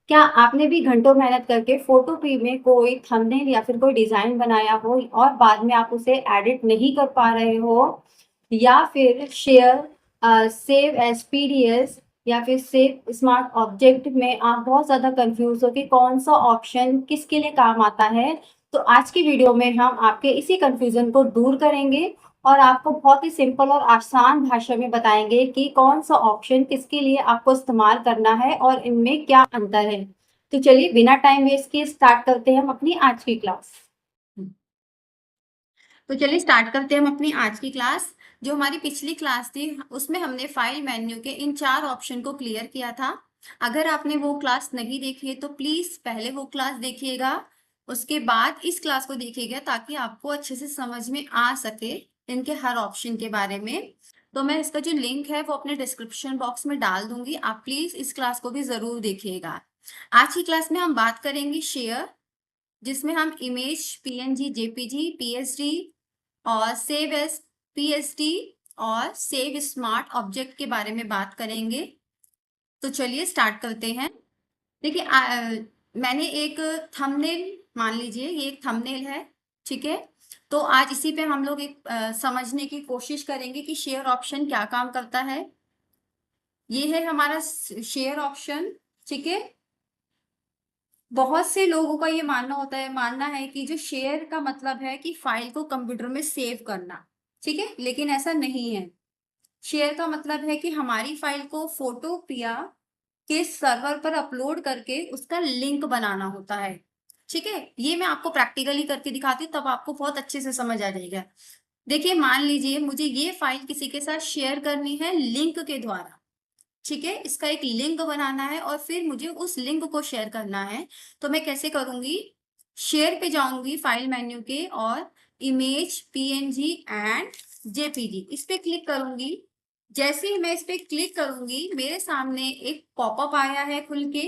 क्या आपने भी घंटों मेहनत करके फ़ोटो में कोई थंबनेल या फिर कोई डिज़ाइन बनाया हो और बाद में आप उसे एडिट नहीं कर पा रहे हो या फिर सेव एज़ पीडीएफ या फिर सेव स्मार्ट ऑब्जेक्ट में आप बहुत ज़्यादा कन्फ्यूज़ हो कि कौन-सा ऑप्शन किसके लिए काम आता है? तो आज की वीडियो में हम आपके इसी कन्फ्यूज़न को दूर करेंगे और आपको बहुत ही सिंपल और आसान भाषा में बताएँगे कि कौन-सा ऑप्शन किसके लिए आपको इस्तेमाल करना है और इनमें क्या अंतर है। तो चलिए बिना टाइम वेस्ट किए स्टार्ट करते हैं हम अपनी आज की क्लास। तो चलिए स्टार्ट करते हैं हम अपनी आज की क्लास। जो हमारी पिछली क्लास थी उसमें हमने फाइल मेन्यू के इन 4 ऑप्शन को क्लियर किया था। अगर आपने वो क्लास नहीं देखी है तो प्लीज़ पहले वो क्लास देखिएगा, उसके बाद इस क्लास को देखिएगा ताकि आपको अच्छे से समझ में आ सके इनके हर ऑप्शन के बारे में। तो मैं इसका जो लिंक है वो अपने डिस्क्रिप्शन बॉक्स में डाल दूँगी, आप प्लीज़ इस क्लास को भी ज़रूर देखिएगा। आज की क्लास में हम बात करेंगे शेयर, जिसमें हम इमेज, पीएनजी, जेपीजी, पीएसडी और सेव एज़ पीएसडी और सेव स्मार्ट ऑब्जेक्ट के बारे में बात करेंगे। तो चलिए स्टार्ट करते हैं। देखिए मैंने एक थंबनेल, मान लीजिए ये एक थंबनेल है, ठीक है? तो आज इसी पे हम लोग एक समझने की कोशिश करेंगे कि शेयर ऑप्शन क्या काम करता है। ये है हमारा शेयर ऑप्शन, ठीक है? बहुत से लोगों का ये मानना है कि जो शेयर का मतलब है कि फाइल को कंप्यूटर में सेव करना, ठीक है? लेकिन ऐसा नहीं है। शेयर का मतलब है कि हमारी फाइल को फोटोपिया के सर्वर पर अपलोड करके उसका लिंक बनाना होता है, ठीक है? ये मैं आपको प्रैक्टिकली करके दिखाती हूँ, तब आपको बहुत अच्छे से समझ आ जाएगा। देखिए, मान लीजिए मुझे ये फाइल किसी के साथ शेयर करनी है लिंक के द्वारा, ठीक है? इसका एक लिंक बनाना है और फिर मुझे उस लिंक को शेयर करना है। तो मैं कैसे करूँगी? शेयर पे जाऊँगी फाइल मेन्यू के और इमेज, पीएनजी एंड जेपीजी इस पे क्लिक करूँगी। जैसे ही मैं इस पे क्लिक करूँगी, मेरे सामने एक पॉपअप आया है खुल के,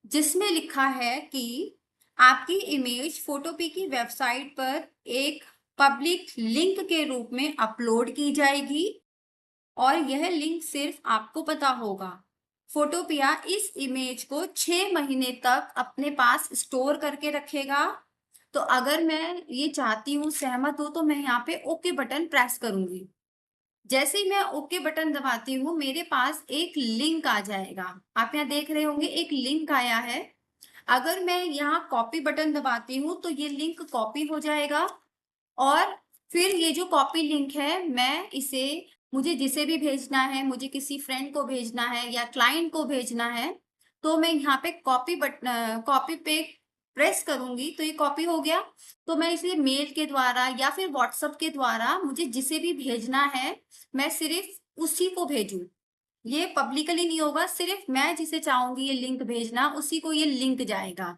जिसमें लिखा है कि आपकी इमेज फोटोपी की वेबसाइट पर एक पब्लिक लिंक के रूप में अपलोड की जाएगी और यह लिंक सिर्फ आपको पता होगा। फोटोपिया इस इमेज को 6 महीने तक अपने पास स्टोर करके रखेगा। तो अगर मैं ये चाहती हूँ, सहमत हूँ, तो मैं यहाँ पे ओके बटन प्रेस करूँगी। जैसे ही मैं ओके बटन दबाती हूँ, मेरे पास एक लिंक आ जाएगा। आप यहाँ देख रहे होंगे एक लिंक आया है। अगर मैं यहाँ कॉपी बटन दबाती हूँ, तो ये लिंक कॉपी हो जाएगा और फिर ये जो कॉपी लिंक है, मैं इसे मुझे जिसे भी भेजना है, मुझे किसी फ्रेंड को भेजना है या क्लाइंट को भेजना है, तो मैं यहाँ पे कॉपी पे प्रेस करूँगी, तो ये कॉपी हो गया। तो मैं इसे मेल के द्वारा या फिर व्हाट्सएप के द्वारा मुझे जिसे भी भेजना है, मैं सिर्फ़ उसी को भेजूँ। ये पब्लिकली नहीं होगा, सिर्फ़ मैं जिसे चाहूँगी ये लिंक भेजना, उसी को ये लिंक जाएगा।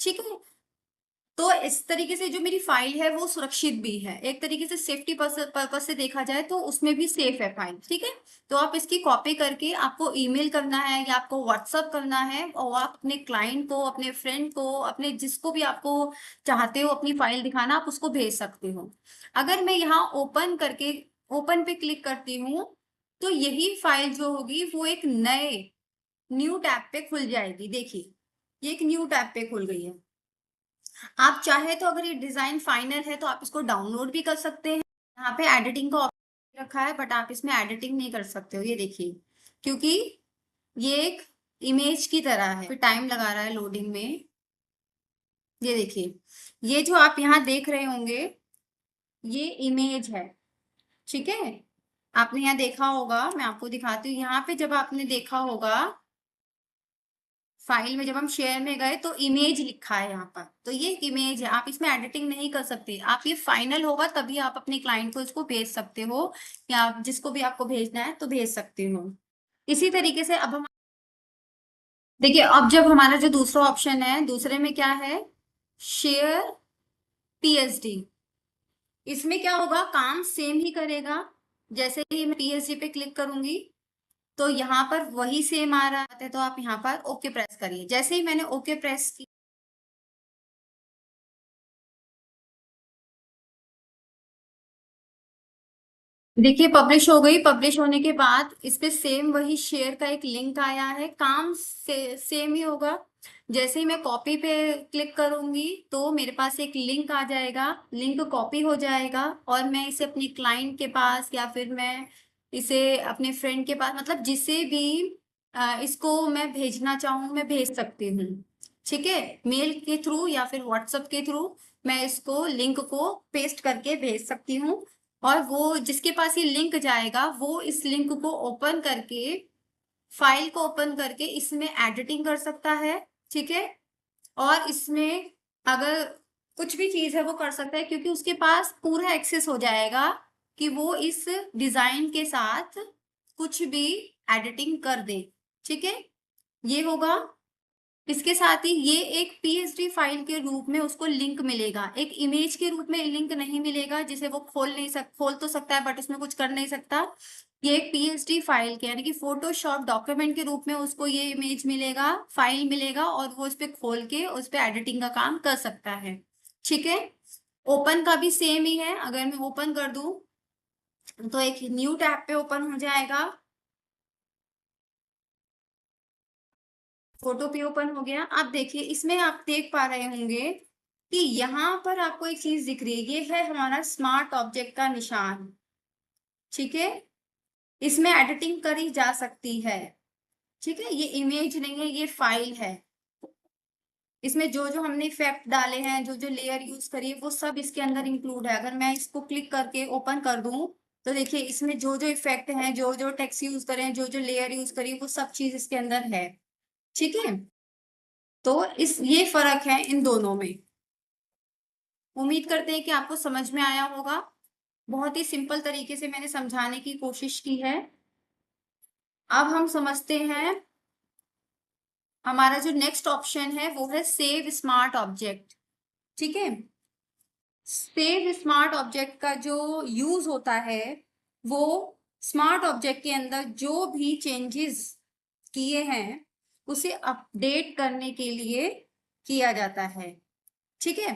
ठीक है? तो इस तरीके से जो मेरी फ़ाइल है वो सुरक्षित भी है। एक तरीके से सेफ्टी पर्पज़ से देखा जाए तो उसमें भी सेफ है फ़ाइल, ठीक है? तो आप इसकी कॉपी करके आपको ईमेल करना है या आपको व्हाट्सएप करना है और आप अपने क्लाइंट को, अपने फ्रेंड को, अपने जिसको भी आपको चाहते हो अपनी फ़ाइल दिखाना, आप उसको भेज सकते हो। अगर मैं यहाँ ओपन पे क्लिक करती हूँ, तो यही फ़ाइल जो होगी वो एक नए न्यू टैब पे खुल जाएगी। देखिए, ये एक न्यू टैब पे खुल गई है। आप चाहे तो अगर ये डिज़ाइन फाइनल है तो आप इसको डाउनलोड भी कर सकते हैं। यहाँ पे एडिटिंग का ऑप्शन रखा है बट आप इसमें एडिटिंग नहीं कर सकते हो, ये देखिए। क्योंकि ये एक इमेज की तरह है, फिर टाइम लगा रहा है लोडिंग में। ये देखिए, ये जो आप यहाँ देख रहे होंगे, ये इमेज है, ठीक है? आपने यहाँ देखा होगा, मैं आपको दिखाती हूँ, यहाँ पे जब आपने देखा होगा फाइल में जब हम शेयर में गए तो इमेज लिखा है यहाँ पर, तो ये इमेज है, आप इसमें एडिटिंग नहीं कर सकते। आप ये फाइनल होगा तभी आप अपने क्लाइंट को इसको भेज सकते हो या जिसको भी आपको भेजना है तो भेज सकते हो। इसी तरीके से अब हम देखिए, अब जब हमारा जो दूसरा ऑप्शन है, दूसरे में क्या है, शेयर पीएसडी, इसमें क्या होगा, काम सेम ही करेगा। जैसे ही मैं पीएसडी पे क्लिक करूंगी तो यहाँ पर वही सेम आ रहा है, तो आप यहाँ पर ओके प्रेस करिए। जैसे ही मैंने ओके प्रेस की देखिए पब्लिश हो गई। पब्लिश होने के बाद इस पे सेम वही शेयर का एक लिंक आया है, काम से सेम ही होगा। जैसे ही मैं कॉपी पे क्लिक करूंगी तो मेरे पास एक लिंक आ जाएगा, लिंक कॉपी हो जाएगा और मैं इसे अपनी क्लाइंट के पास या फिर मैं इसे अपने फ्रेंड के पास, मतलब जिसे भी इसको मैं भेजना चाहूँ मैं भेज सकती हूँ। ठीक है, मेल के थ्रू या फिर व्हाट्सएप के थ्रू मैं इसको लिंक को पेस्ट करके भेज सकती हूँ। और वो जिसके पास ये लिंक जाएगा वो इस लिंक को ओपन करके, फाइल को ओपन करके इसमें एडिटिंग कर सकता है। ठीक है, और इसमें अगर कुछ भी चीज है वो कर सकता है, क्योंकि उसके पास पूरा एक्सेस हो जाएगा कि वो इस डिजाइन के साथ कुछ भी एडिटिंग कर दे। ठीक है, ये होगा। इसके साथ ही ये एक पीएसडी फाइल के रूप में उसको लिंक मिलेगा, एक इमेज के रूप में लिंक नहीं मिलेगा जिसे वो खोल तो सकता है बट उसमें कुछ कर नहीं सकता। ये एक पीएसडी फाइल के यानी कि फोटोशॉप डॉक्यूमेंट के रूप में उसको ये इमेज मिलेगा, फाइल मिलेगा और वो उस पर खोल के उस पर एडिटिंग का काम कर सकता है। ठीक है, ओपन का भी सेम ही है। अगर मैं ओपन कर दूं तो एक न्यू टैब पे ओपन हो जाएगा, फोटो पे ओपन हो गया। आप देखिए इसमें आप देख पा रहे होंगे कि यहाँ पर आपको एक चीज दिख रही है, ये है हमारा स्मार्ट ऑब्जेक्ट का निशान। ठीक है, इसमें एडिटिंग करी जा सकती है। ठीक है, ये इमेज नहीं है, ये फाइल है। इसमें जो जो हमने इफेक्ट डाले हैं, जो जो लेयर यूज करी है वो सब इसके अंदर इंक्लूड है। अगर मैं इसको क्लिक करके ओपन कर दूं तो देखिए इसमें जो जो इफेक्ट हैं, जो जो टेक्स्ट यूज करें, जो जो लेयर यूज करी वो सब चीज इसके अंदर है। ठीक है, तो इस ये फर्क है इन दोनों में। उम्मीद करते हैं कि आपको समझ में आया होगा। बहुत ही सिंपल तरीके से मैंने समझाने की कोशिश की है। अब हम समझते हैं हमारा जो नेक्स्ट ऑप्शन है वो है सेव स्मार्ट ऑब्जेक्ट। ठीक है, सेव स्मार्ट ऑब्जेक्ट का जो यूज होता है वो स्मार्ट ऑब्जेक्ट के अंदर जो भी चेंजेस किए हैं उसे अपडेट करने के लिए किया जाता है। ठीक है,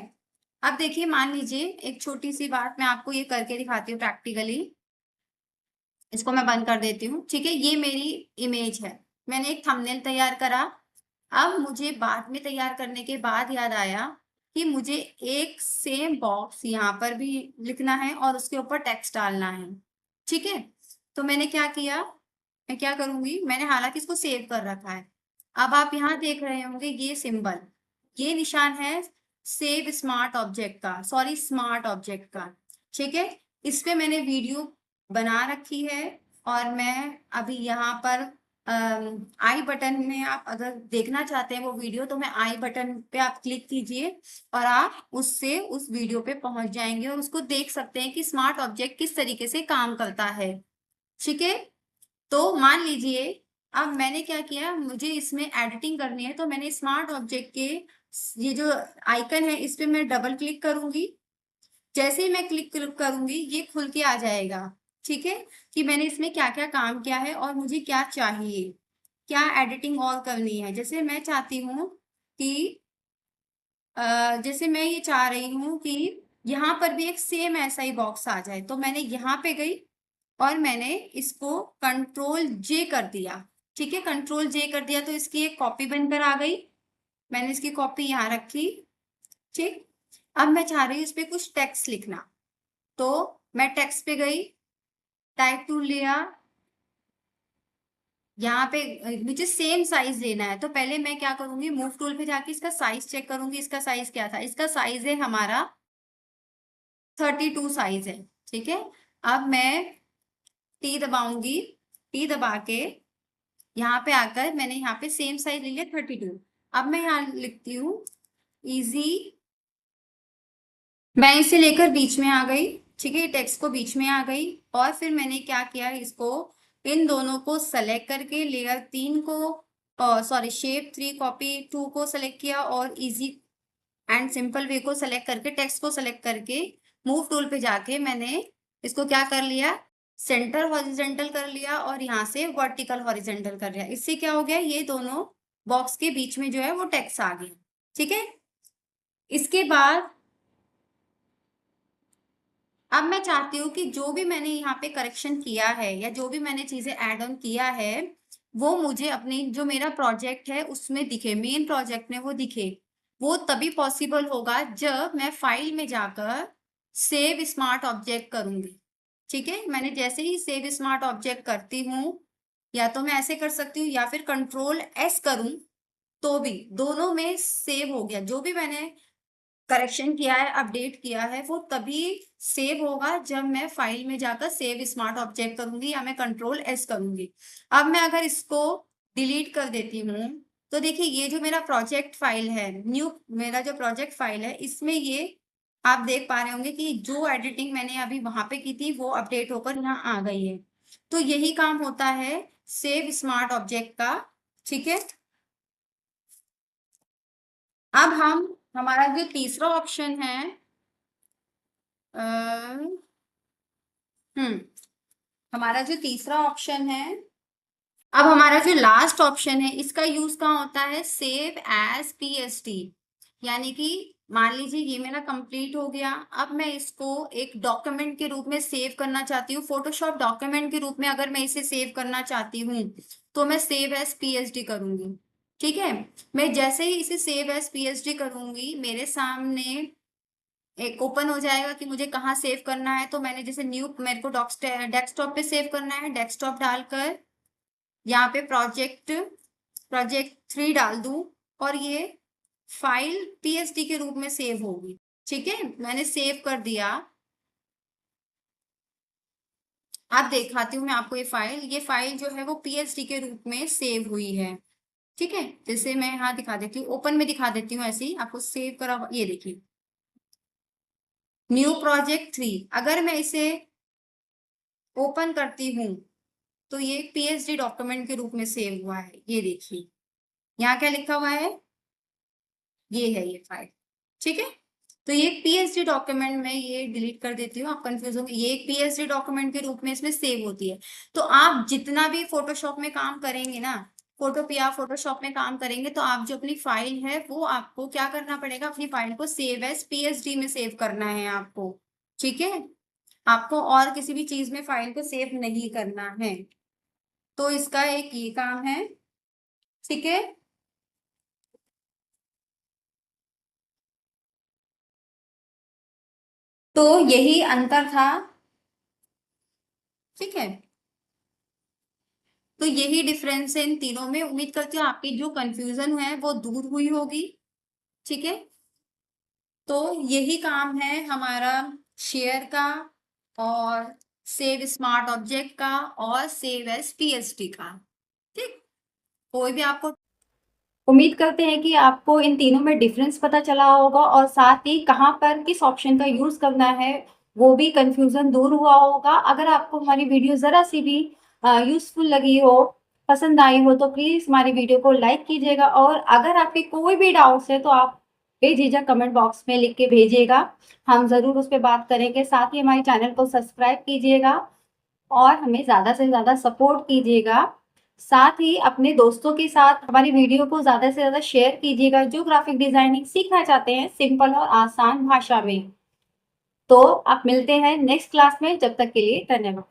अब देखिए मान लीजिए एक छोटी सी बात मैं आपको ये करके दिखाती हूँ प्रैक्टिकली। इसको मैं बंद कर देती हूँ। ठीक है, ये मेरी इमेज है, मैंने एक थंबनेल तैयार करा। अब मुझे बाद में तैयार करने के बाद याद आया कि मुझे एक सेम बॉक्स यहाँ पर भी लिखना है और उसके ऊपर टेक्स्ट डालना है। ठीक है, तो मैंने क्या किया, मैं क्या करूंगी, मैंने हालांकि इसको सेव कर रखा है। अब आप यहाँ देख रहे होंगे ये सिंबल, ये निशान है सेव स्मार्ट ऑब्जेक्ट का, सॉरी स्मार्ट ऑब्जेक्ट का। ठीक है, इस पे मैंने वीडियो बना रखी है और मैं अभी यहाँ पर आई बटन में, आप अगर देखना चाहते हैं वो वीडियो तो मैं आई बटन पे आप क्लिक कीजिए और आप उससे उस वीडियो पे पहुंच जाएंगे और उसको देख सकते हैं कि स्मार्ट ऑब्जेक्ट किस तरीके से काम करता है। ठीक है, तो मान लीजिए अब मैंने क्या किया, मुझे इसमें एडिटिंग करनी है तो मैंने स्मार्ट ऑब्जेक्ट के ये जो आइकन है इस पे मैं डबल क्लिक करूंगी। जैसे ही मैं क्लिक करूंगी ये खुल के आ जाएगा। ठीक है, कि मैंने इसमें क्या क्या काम किया है और मुझे क्या चाहिए, क्या एडिटिंग और करनी है। जैसे मैं चाहती हूँ कि जैसे मैं ये चाह रही हूँ कि यहाँ पर भी एक सेम ऐसा ही बॉक्स आ जाए, तो मैंने यहाँ पे गई और मैंने इसको कंट्रोल जे कर दिया। ठीक है, कंट्रोल जे कर दिया तो इसकी एक कॉपी बनकर आ गई। मैंने इसकी कॉपी यहाँ रखी। ठीक, अब मैं चाह रही हूँ इस पे कुछ टेक्स्ट लिखना, तो मैं टेक्स्ट पे गई, टाइप टूल लिया। यहाँ पे मुझे सेम साइज लेना है तो पहले मैं क्या करूंगी, मूव टूल पे जाके इसका साइज चेक करूंगी। इसका साइज क्या था, इसका साइज है हमारा 32 साइज है। ठीक है, अब मैं टी दबाऊंगी, टी दबा के यहाँ पे आकर मैंने यहाँ पे सेम साइज ले लिया 32। अब मैं यहाँ लिखती हूँ इजी, मैं इसे लेकर बीच में आ गई। ठीक है, टेक्स्ट को बीच में आ गई और फिर मैंने क्या किया, इसको इन दोनों को सेलेक्ट करके लेयर 3 को, सॉरी शेप 3 कॉपी 2 को सेलेक्ट किया और इजी एंड सिंपल वे को सेलेक्ट करके, टेक्स्ट को सेलेक्ट करके मूव टूल पे जाके मैंने इसको क्या कर लिया, सेंटर हॉरिजेंटल कर लिया और यहाँ से वर्टिकल हॉरिजेंटल कर लिया। इससे क्या हो गया, ये दोनों बॉक्स के बीच में जो है वो टेक्स्ट आ गया। ठीक है, इसके बाद अब मैं चाहती हूँ कि जो भी मैंने यहाँ पे करेक्शन किया है या जो भी मैंने चीजें ऐड ऑन किया है वो मुझे अपनी जो मेरा प्रोजेक्ट है उसमें दिखे, मेन प्रोजेक्ट में वो दिखे। वो तभी पॉसिबल होगा जब मैं फाइल में जाकर सेव स्मार्ट ऑब्जेक्ट करूंगी। ठीक है, मैंने जैसे ही सेव स्मार्ट ऑब्जेक्ट करती हूँ, या तो मैं ऐसे कर सकती हूँ या फिर कंट्रोल एस करूं, तो भी दोनों में सेव हो गया। जो भी मैंने करेक्शन किया है, अपडेट किया है, वो तभी सेव होगा जब मैं फाइल में जाकर सेव स्मार्ट ऑब्जेक्ट करूंगी या मैं कंट्रोल एस करूंगी। अब मैं अगर इसको डिलीट कर देती हूँ, तो देखिए ये जो मेरा प्रोजेक्ट फाइल है, न्यू मेरा जो प्रोजेक्ट फाइल है, इसमें ये आप देख पा रहे होंगे कि जो एडिटिंग मैंने अभी वहां पे की थी वो अपडेट होकर यहाँ आ गई है। तो यही काम होता है सेव स्मार्ट ऑब्जेक्ट का। ठीक है, अब हमारा जो तीसरा ऑप्शन है, हम्म हमारा जो तीसरा ऑप्शन है, अब हमारा जो लास्ट ऑप्शन है, इसका यूज कहाँ होता है, सेव एज पीएसटी। यानी कि मान लीजिए ये मेरा कंप्लीट हो गया, अब मैं इसको एक डॉक्यूमेंट के रूप में सेव करना चाहती हूँ, फोटोशॉप डॉक्यूमेंट के रूप में अगर मैं इसे सेव करना चाहती हूँ तो मैं सेव एज पीएसडी करूंगी। ठीक है, मैं जैसे ही इसे सेव एज पीएसडी करूंगी, मेरे सामने एक ओपन हो जाएगा कि मुझे कहाँ सेव करना है। तो मैंने जैसे न्यू, मेरे को डेस्कटॉप पे सेव करना है, डेस्कटॉप डालकर यहाँ पे प्रोजेक्ट 3 डाल दूं और ये फाइल पीएसडी के रूप में सेव होगी। ठीक है, मैंने सेव कर दिया। अब दिखाती हूँ मैं आपको ये फाइल जो है वो पीएसडी के रूप में सेव हुई है। ठीक है, जैसे मैं यहाँ दिखा देती हूँ, ओपन में दिखा देती हूँ, ऐसे ही आपको सेव करा, ये देखिए न्यू प्रोजेक्ट 3। अगर मैं इसे ओपन करती हूँ तो ये पीएचडी डॉक्यूमेंट के रूप में सेव हुआ है। ये देखिए यहाँ क्या लिखा हुआ है, ये है ये फाइल। ठीक है, तो ये पीएचडी डॉक्यूमेंट में ये डिलीट कर देती हूँ, आप कंफ्यूज होंगे, ये एक पीएचडी डॉक्यूमेंट के रूप में इसमें सेव होती है। तो आप जितना भी फोटोशॉप में काम करेंगे ना, फोटोशॉप में काम करेंगे, तो आप जो अपनी फाइल है वो आपको क्या करना पड़ेगा, अपनी फाइल को सेव एज पीएचडी में सेव करना है आपको। ठीक है, आपको और किसी भी चीज में फाइल को सेव नहीं करना है। तो इसका एक ये काम है। ठीक है, तो यही अंतर था। ठीक है, तो यही डिफरेंस है इन तीनों में। उम्मीद करती हूँ आपकी जो कंफ्यूजन है वो दूर हुई होगी। ठीक है, तो यही काम है हमारा शेयर का, और सेव स्मार्ट ऑब्जेक्ट का, और सेव एज पीएसटी का। ठीक, कोई भी आपको, उम्मीद करते हैं कि आपको इन तीनों में डिफरेंस पता चला होगा, और साथ ही कहाँ पर किस ऑप्शन का यूज करना है वो भी कंफ्यूजन दूर हुआ होगा। अगर आपको हमारी वीडियो जरा सी भी यूजफुल लगी हो, पसंद आई हो, तो प्लीज हमारी वीडियो को लाइक कीजिएगा, और अगर आपके कोई भी डाउट्स है तो आप बेझिझक कमेंट बॉक्स में लिख के भेजिएगा, हम जरूर उस पर बात करेंगे। साथ ही हमारे चैनल को सब्सक्राइब कीजिएगा और हमें ज़्यादा से ज़्यादा सपोर्ट कीजिएगा। साथ ही अपने दोस्तों के साथ हमारी वीडियो को ज़्यादा से ज़्यादा शेयर कीजिएगा, जो ग्राफिक डिजाइनिंग सीखना चाहते हैं सिंपल और आसान भाषा में। तो आप मिलते हैं नेक्स्ट क्लास में, जब तक के लिए धन्यवाद।